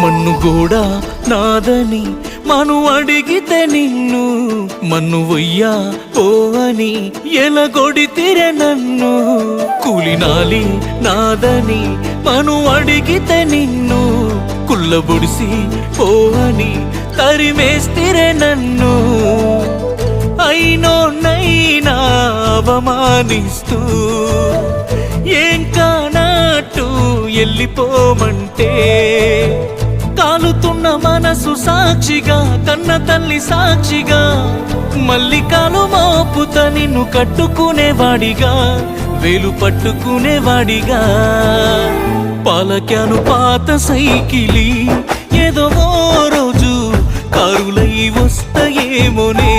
మన్నుగూడ నాదని మను అడిగితే నిన్ను మన్ను వయ్యా ఓ అని ఎలగొడితిరే నన్ను. కూలినాలి నాదని మను అడిగితే నిన్ను కుల్లబొడిసి ఓ అని తరిమేస్తిరే నన్ను. అయినోన్నైనా అవమానిస్తూ ఏం కానట్టు వెళ్ళిపోమంటే కాలుతున్న మనసు సాక్షిగా కన్న తల్లి సాక్షిగా మళ్ళీ కాలు మోపుత నిన్ను కట్టుకునేవాడిగా వేలు పట్టుకునేవాడిగా పాలక్యాను పాత సైకిలి ఏదో ఓ రోజు కారులై వస్తాయేమోనే.